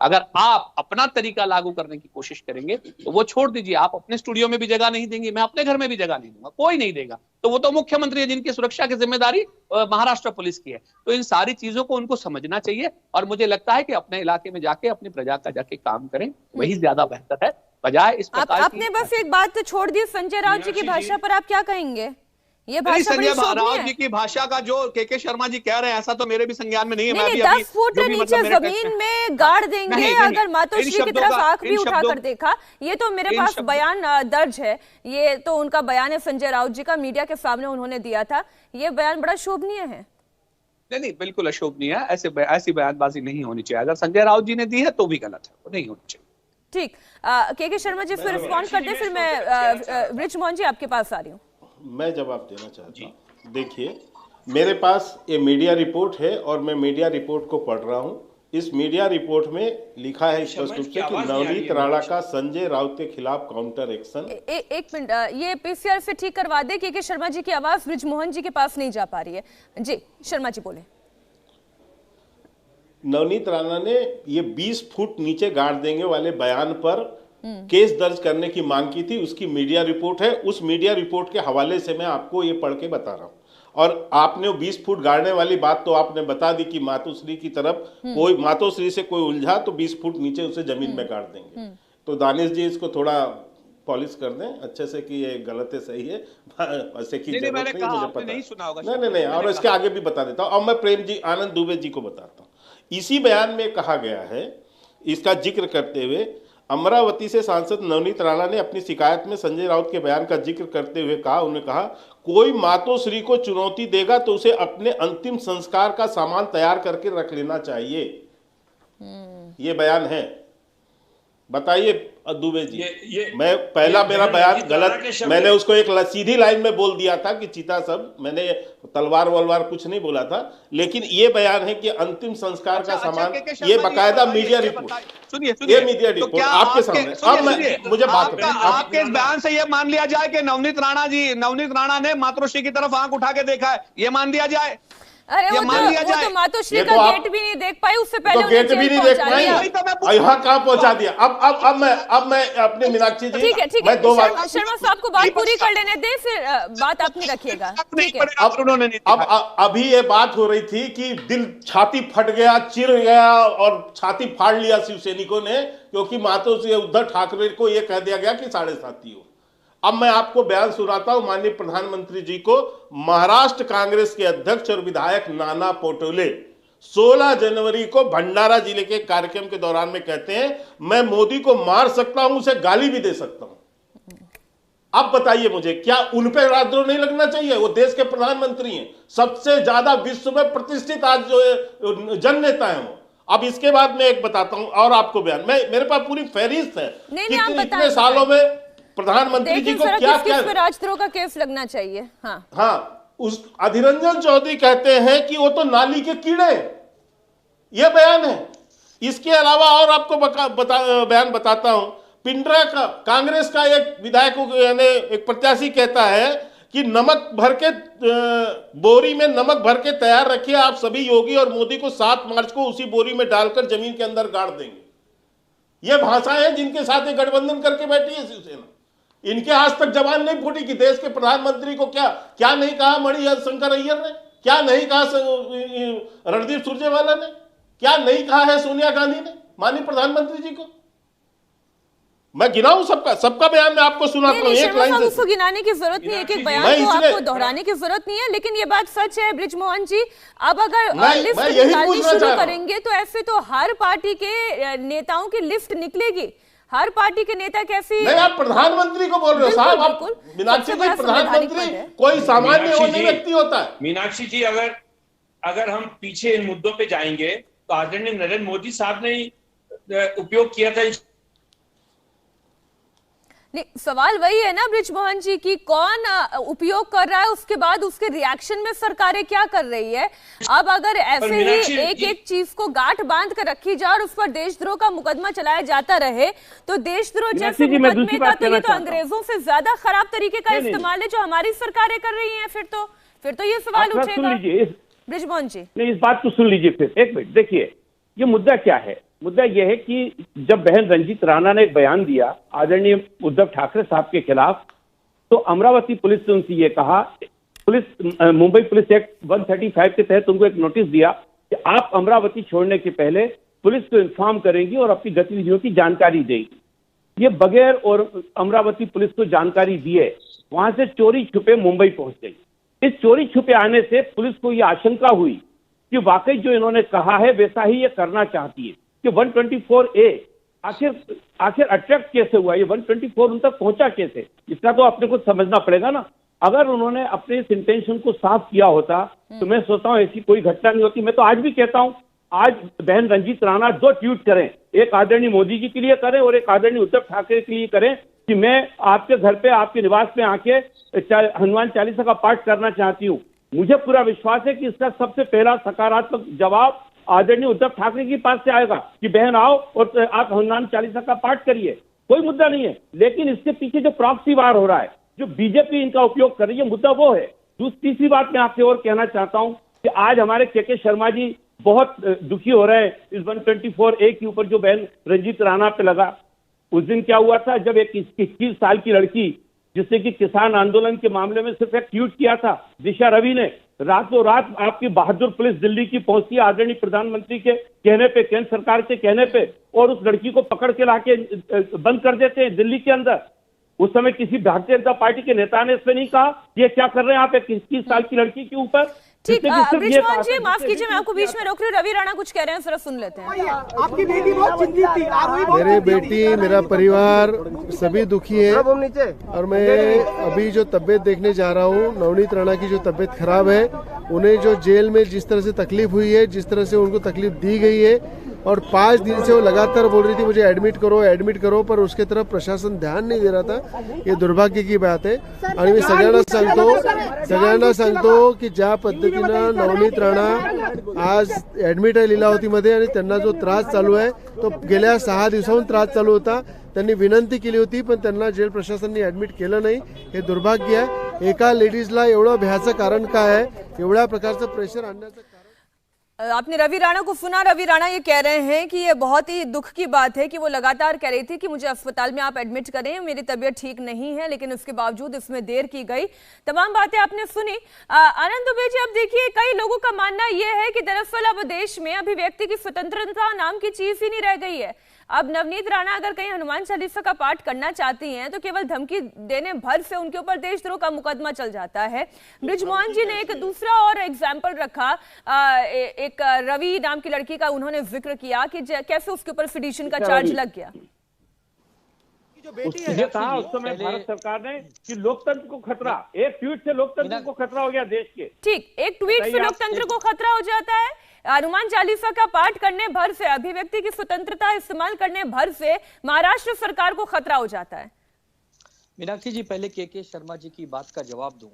अगर आप अपना तरीका लागू करने की कोशिश करेंगे तो वो छोड़ दीजिए, आप अपने स्टूडियो में भी जगह नहीं देंगे, मैं अपने घर में भी जगह नहीं दूंगा, कोई नहीं देगा। तो वो तो मुख्यमंत्री है जिनकी सुरक्षा की जिम्मेदारी महाराष्ट्र पुलिस की है। तो इन सारी चीजों को उनको समझना चाहिए और मुझे लगता है कि अपने इलाके में जाके अपनी प्रजा का जाके काम करें, वही ज्यादा बेहतर है, बजाय इस प्रकार आपने बस एक बात छोड़ दी, संजय राउत जी की भाषा पर आप क्या कहेंगे? ये भाषा संजय राउत जी की भाषा का जो के शर्मा जी कह रहे हैं, ऐसा तो मेरे भी संज्ञान में नहीं है। नहीं, 10 फुट नीचे जमीन में गाड़ देंगे अगर मातोश्री की तरफ आंख भी उठाकर देखा, ये तो मेरे पास बयान दर्ज है, ये तो उनका बयान है संजय राउत जी का, मीडिया के सामने उन्होंने दिया था। ये बयान बड़ा शोभनीय है। नहीं, बिल्कुल अशोभनीय है, ऐसी बयानबाजी नहीं होनी चाहिए। अगर संजय राउत जी ने दी है तो भी गलत है, वो नहीं होनी चाहिए। ठीक, के शर्मा जी फिर रिस्पॉन्ड करते, फिर मैं ब्रिजमोहन जी आपके पास आ रही हूँ। मैं जवाब देना चाहता हूँ। देखिए, मेरे पास ये मीडिया रिपोर्ट है और मैं मीडिया रिपोर्ट को पढ़ रहा हूँ। इस मीडिया रिपोर्ट में लिखा है स्पष्ट रूप से कि नवनीत राणा का संजय राउत के खिलाफ काउंटर एक्शन। एक मिनट, ये पीसीआर से ठीक करवा दे, के शर्मा जी की आवाज ब्रिजमोहन जी के पास नहीं जा पा रही है। जी शर्मा जी बोले। नवनीत राणा ने ये 20 फुट नीचे गाड़ देंगे वाले बयान पर केस दर्ज करने की मांग की थी, उसकी मीडिया रिपोर्ट है। उस मीडिया रिपोर्ट के हवाले से मैं आपको ये पढ़ के बता रहा हूँ। और आपने 20 फुट गाड़ने वाली बात तो आपने बता दी कि मातोश्री की तरफ कोई मातोश्री से कोई उलझा तो 20 फुट नीचे उसे जमीन में गाड़ देंगे। तो दानिश जी इसको थोड़ा पॉलिश कर दें अच्छे से कि ये गलत है सही है, ऐसे की नहीं, जरूरत मैंने नहीं, कहा, मुझे आपने पता नहीं है। सुना होगा नहीं शायद। नहीं नहीं, और मैंने इसके कहा। आगे भी बता देता हूँ। अब मैं प्रेम जी आनंद दुबे जी को बताता हूँ। इसी बयान में कहा गया है, इसका जिक्र करते हुए अमरावती से सांसद नवनीत राणा ने अपनी शिकायत में संजय राउत के बयान का जिक्र करते हुए कहा, उन्होंने कहा कोई मातोश्री को चुनौती देगा तो उसे अपने अंतिम संस्कार का सामान तैयार करके रख लेना चाहिए। ये बयान है। बताइए दुबे जी, मैं पहला मेरा बयान गलत, मैंने उसको एक सीधी लाइन में बोल दिया था कि चीता सब, मैंने तलवार वलवार कुछ नहीं बोला था, लेकिन ये बयान है कि अंतिम संस्कार का सामान, ये बकायदा मीडिया रिपोर्ट, सुनिए ये मीडिया तो रिपोर्ट क्या आपके सामने। अब मैं मुझे बात आपके इस बयान से ये मान लिया जाए कि नवनीत राणा ने मातोश्री की तरफ आंख उठा के देखा है, ये मान लिया जाए? अरे ये मान लिया वो जाए। तो मातोश्री ये का तो आप- गेट भी नहीं देख पाई, उससे पहले तो गेट भी नहीं देख पाई, वही तो मैं पूछ- और यहाँ कहाँ पहुंचा दिया। अब मैं अपने मीनाक्षी जी, ठीक है मैं दो बार, शर्मा साहब को बात पूरी कर लेने दे, फिर बात अपनी रखिएगा। ठीक है। अब उन्होंने नहीं दिखाया। अभी ये बात हो रही थी कि दिल छाती फट गया, चिर गया और छाती फाड़ लिया शिव सैनिकों ने, क्योंकि मातोश्री उद्धव ठाकरे को ये कह दिया गया कि साढ़े साथी हो। अब मैं आपको बयान सुनाता हूं माननीय प्रधानमंत्री जी को। महाराष्ट्र कांग्रेस के अध्यक्ष और विधायक नाना पटोले 16 जनवरी को भंडारा जिले के कार्यक्रम के दौरान में कहते हैं, मैं मोदी को मार सकता हूं, उसे गाली भी दे सकता हूं। अब बताइए मुझे, क्या उन पे राजद्रोह नहीं लगना चाहिए? वो देश के प्रधानमंत्री हैं, सबसे ज्यादा विश्व में प्रतिष्ठित आज जो जन नेता है वो। अब इसके बाद मैं एक बताता हूं और आपको बयान, मेरे पास पूरी फहरिस्त है नहीं, आप कि बताएं, इतने सालों में प्रधानमंत्री जी को क्या क्या राजद्रोह का केस लगना चाहिए। हाँ, उस अधिरंजन चौधरी कहते हैं कि वो तो नाली के कीड़े, ये बयान है। इसके अलावा और आपको बयान बताता हूं। पिंडरा का कांग्रेस का एक विधायक यानी एक प्रत्याशी कहता है कि नमक भर के बोरी में नमक भर के तैयार रखिए, आप सभी योगी और मोदी को 7 मार्च को उसी बोरी में डालकर जमीन के अंदर गाड़ देंगे। ये भाषाएं हैं जिनके साथ ये गठबंधन करके बैठी है शिवसेना। इनके आज तक जबान नहीं फूटी कि देश के प्रधानमंत्री को क्या नहीं कहा मणिशंकर अय्यर ने, क्या नहीं कहा रणदीप सुरजेवाला ने, क्या नहीं कहा है सोनिया गांधी ने माननीय प्रधानमंत्री जी को। मैं गिनाऊं सबका बयान में आपको सुनाता हूं एक लाइन से। उसको गिनाने की जरूरत नहीं है, एक एक बयान को आपको दोहराने की जरूरत नहीं है, लेकिन ये बात सच है ब्रिजमोहन जी। अब अगर लिस्ट निकालनी शुरू करेंगे तो ऐसे तो हर पार्टी के नेताओं की लिस्ट निकलेगी। हर पार्टी के नेता कैसी, नहीं आप प्रधानमंत्री को बोल रहे हो साहब, आप मीनाक्षी जी, प्रधानमंत्री कोई सामान्य होने व्यक्ति होता है। मीनाक्षी जी, अगर हम पीछे इन मुद्दों पे जाएंगे तो आदरणीय नरेंद्र मोदी साहब ने उपयोग किया था। नहीं, सवाल वही है ना ब्रिजमोहन जी की कौन उपयोग कर रहा है, उसके बाद उसके रिएक्शन में सरकारें क्या कर रही है। अब अगर ऐसे ही एक एक चीज को गांठ बांध कर रखी जाए और उस पर देशद्रोह का मुकदमा चलाया जाता रहे, तो देशद्रोह जैसे मुकदमे का तो ये तो अंग्रेजों से ज्यादा खराब तरीके का इस्तेमाल है जो हमारी सरकारें कर रही है। फिर तो ये सवाल उठेगा ब्रिजमोहन जी। नहीं, इस बात को सुन लीजिए फिर एक मिनट। देखिए ये मुद्दा क्या है। मुद्दा यह है कि जब बहन रंजीत राणा ने एक बयान दिया आदरणीय उद्धव ठाकरे साहब के खिलाफ, तो अमरावती पुलिस ने उनसे ये कहा, मुंबई पुलिस एक्ट 135 के तहत उनको एक नोटिस दिया कि आप अमरावती छोड़ने के पहले पुलिस को इन्फॉर्म करेंगी और अपनी गतिविधियों की जानकारी देगी। ये बगैर और अमरावती पुलिस को जानकारी दिए वहां से चोरी छुपे मुंबई पहुंच गई। इस चोरी छुपे आने से पुलिस को यह आशंका हुई कि वाकई जो इन्होंने कहा है वैसा ही ये करना चाहती है कि 124A आखिर अट्रैक्ट कैसे हुआ, ये 124 उन तक पहुंचा कैसे, इसका तो अपने को समझना पड़ेगा ना। अगर उन्होंने अपने इस इंटेंशन को साफ किया होता तो मैं सोचता हूं ऐसी कोई घटना नहीं होती। मैं तो आज भी कहता हूं, आज बहन रंजीत राणा 2 ट्वीट करें, एक आदरणीय मोदी जी के लिए करें और एक आदरणीय उद्धव ठाकरे के लिए करें कि मैं आपके घर पे आपके निवास पे आके हनुमान चालीसा का पाठ करना चाहती हूँ। मुझे पूरा विश्वास है कि इसका सबसे पहला सकारात्मक जवाब आदरणीय उद्धव ठाकरे के पास से आएगा कि बहन आओ और आप हनुमान चालीसा का पाठ करिए, कोई मुद्दा नहीं है। लेकिन इसके पीछे जो प्रॉक्सी वार हो रहा है, जो बीजेपी इनका उपयोग कर रही है, मुद्दा वो है। तीसरी बात मैं आपसे और कहना चाहता हूं कि आज हमारे के शर्मा जी बहुत दुखी हो रहे हैं इस 124A के ऊपर जो बहन रंजीत राणा पे लगा। उस दिन क्या हुआ था जब एक 21 साल की लड़की जिसने कि किसान आंदोलन के मामले में सिर्फ एक ट्वीट किया था, दिशा रवि ने, रातों रात आपकी बहादुर पुलिस दिल्ली की पहुंची आदरणीय प्रधानमंत्री के कहने पे, केंद्र सरकार के कहने पे, और उस लड़की को पकड़ के लाके बंद कर देते हैं दिल्ली के अंदर। उस समय किसी भारतीय जनता पार्टी के नेता ने इसमें नहीं कहा ये क्या कर रहे हैं आप एक 21 साल की लड़की के ऊपर। ठीक, बृजमोहन जी माफ कीजिए, मैं आपको बीच में रोक रही हूँ। रवि राणा कुछ कह रहे हैं, जरा सुन लेते हैं। आपकी बेटी बहुत चिंतित थी। मेरी बेटी, मेरा परिवार सभी दुखी है, और मैं अभी जो तबीयत देखने जा रहा हूँ, नवनीत राणा की जो तबीयत खराब है, उन्हें जो जेल में जिस तरह से तकलीफ हुई है, जिस तरह से उनको तकलीफ दी गई है, और 5 दिन से वो लगातार बोल रही थी मुझे एडमिट करो, पर उसके तरफ प्रशासन ध्यान नहीं दे रहा था। ये दुर्भाग्य की बात है। आणि मी सगळ्यांना सांगतो की ज्या पद्धतीनं नवनीत राणा आज ऍडमिट आहे लीलावतीमध्ये, आणि त्यांना जो त्रास चालू आहे तो गेल्या 6 दिवसाहून त्रास चालू होता। त्यांनी विनंती केली होती पण त्यांना जेल प्रशासनाने ऍडमिट केलं नाही, हे दुर्भाग्य आहे। एका लेडीजला एवढं भ्याचं कारण काय आहे, एवढ्या प्रकारचं प्रेशर आणण्याचं कारण? आपने रवि राणा को सुना। रवि राणा ये कह रहे हैं कि ये बहुत ही दुख की बात है कि वो लगातार कह रही थी कि मुझे अस्पताल में आप एडमिट करें, मेरी तबीयत ठीक नहीं है, लेकिन उसके बावजूद इसमें देर की गई। तमाम बातें आपने सुनी। आनंद दुबे जी, अब देखिए कई लोगों का मानना यह है कि दरअसल अब देश में अभिव्यक्ति की स्वतंत्रता नाम की चीज ही नहीं रह गई है। अब नवनीत राणा अगर कहीं हनुमान चालीसा का पाठ करना चाहती हैं तो केवल धमकी देने भर से उनके ऊपर देशद्रोह का मुकदमा चल जाता है। बृजमोहन जी ने एक दूसरा और एग्जाम्पल रखा, एक रवि नाम की लड़की का उन्होंने जिक्र किया कि कैसे उसके ऊपर फिडिशन का चार्ज लग गया। ये कहा उस समय भारत सरकार ने कि लोकतंत्र को खतरा, एक ट्वीट से लोकतंत्र को खतरा हो गया देश के। ठीक, एक ट्वीट से लोकतंत्र को खतरा हो जाता है। हनुमान चालीसा का पाठ करने भर से, अभिव्यक्ति की स्वतंत्रता इस्तेमाल करने भर से महाराष्ट्र सरकार को खतरा हो जाता है। मीनाक्षी जी, पहले के शर्मा जी की बात का जवाब दूं।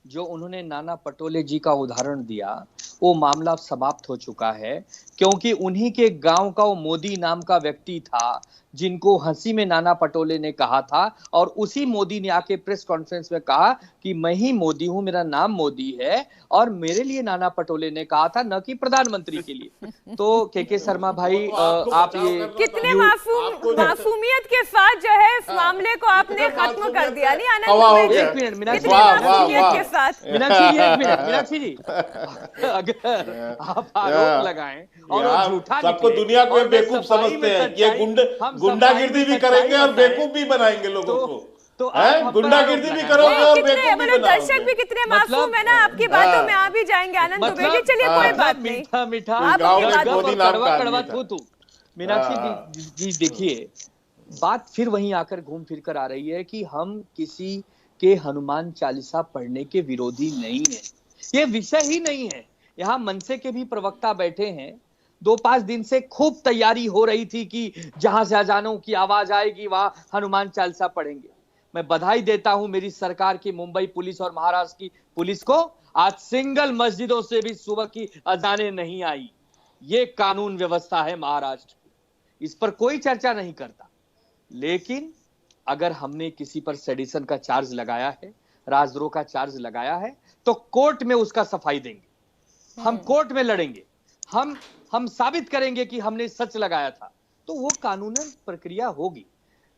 जो उन्होंने नाना पटोले जी का उदाहरण दिया वो मामला समाप्त हो चुका है, क्योंकि उन्हीं के गांव का वो मोदी नाम का व्यक्ति था जिनको हंसी में नाना पटोले ने कहा था, और उसी मोदी ने आके प्रेस कॉन्फ्रेंस में कहा कि मैं ही मोदी हूं, मेरा नाम मोदी है, और मेरे लिए नाना पटोले ने कहा था, न कि प्रधानमंत्री के लिए। तो के शर्मा भाई, आप ये कितने मासूमियत के साथ जो है इस मामले को आपने खत्म कर दिया। नहीं आनंद, एक मिनट मीनाक्षी जी, अगर आप आरोप लगाएं और झूठा सबको दुनिया को बेवकूफ समझते हैं, ये गुंडागिर्दी भी करेंगे और बेवकूफ भी बनाएंगे लोगों को। तो गुंडागिर्दी भी करोगे और बेवकूफ भी दर्शक भी कितने मासूम है ना, आपकी बातों में आ भी जाएंगे आनंद दुबे जी। चलिए कोई बात नहीं, मीठा कड़वा थू। मीनाक्षी जी देखिए, बात फिर वहीं आकर घूम फिर कर आ रही है कि हम किसी के हनुमान चालीसा पढ़ने के विरोधी नहीं है, ये विषय ही नहीं है। यहाँ मनसे के भी प्रवक्ता बैठे हैं, 2-5 दिन से खूब तैयारी हो रही थी कि जहां से अजानों की आवाज आएगी वहां हनुमान चालीसा पढ़ेंगे। मैं बधाई देता हूं मेरी सरकार की, मुंबई पुलिस और महाराष्ट्र की पुलिस को, आज सिंगल मस्जिदों से भी सुबह की अजानें नहीं आई। ये कानून व्यवस्था है महाराष्ट्र की, इस पर कोई चर्चा नहीं करता। लेकिन अगर हमने किसी पर सेडिशन का चार्ज लगाया है, राजद्रोह का चार्ज लगाया है, तो कोर्ट में उसका सफाई देंगे, हम कोर्ट में लड़ेंगे, हम साबित करेंगे कि हमने सच लगाया था, तो वो कानूनन प्रक्रिया होगी।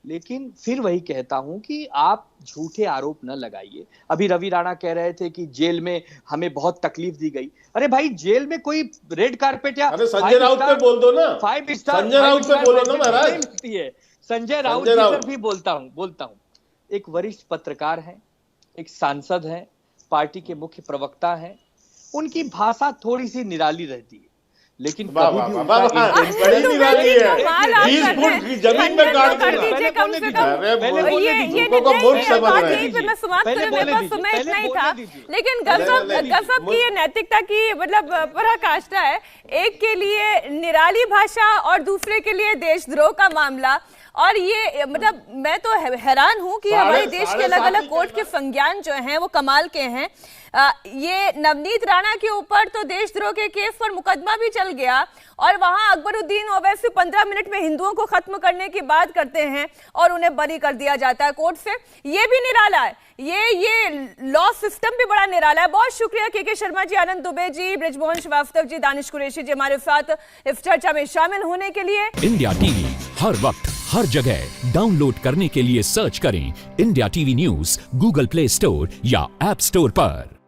लेकिन फिर वही कहता हूं कि आप झूठे आरोप न लगाइए। अभी रवि राणा कह रहे थे कि जेल में हमें बहुत तकलीफ दी गई। अरे भाई, जेल में कोई रेड कारपेट या संजय राउत पे बोल दो ना, 5 स्टार संजय राउत पे बोलो ना महाराज। संजय राउत जी पर भी बोलता हूं। एक वरिष्ठ पत्रकार हैं, एक सांसद हैं, पार्टी के मुख्य प्रवक्ता हैं, उनकी भाषा थोड़ी सी निराली रहती है, लेकिन कभी भी उनका जमीन में काट नहीं था। लेकिन गजब की ये नैतिकता की मतलब पराकाष्ठा है। एक के लिए निराली भाषा और दूसरे के लिए देशद्रोह का मामला। और ये मतलब मैं तो हैरान हूं कि हमारे देश के अलग अलग कोर्ट के संज्ञान जो हैं वो कमाल के हैं। ये नवनीत राणा के ऊपर तो देशद्रोह के केस पर मुकदमा भी चल गया, और वहां अकबरुद्दीन ओवैसी 15 मिनट में हिंदुओं को खत्म करने की बात करते हैं और उन्हें बरी कर दिया जाता है कोर्ट से। ये भी निराला है, ये लॉ सिस्टम भी बड़ा निराला है। बहुत शुक्रिया के शर्मा जी, आनंद दुबे जी, बृजमोहन श्रीवास्तव जी, दानिश कुरैशी जी हमारे साथ इस चर्चा में शामिल होने के लिए। इंडिया टीवी हर वक्त हर जगह डाउनलोड करने के लिए सर्च करें India TV news Google play store या ऐप स्टोर पर।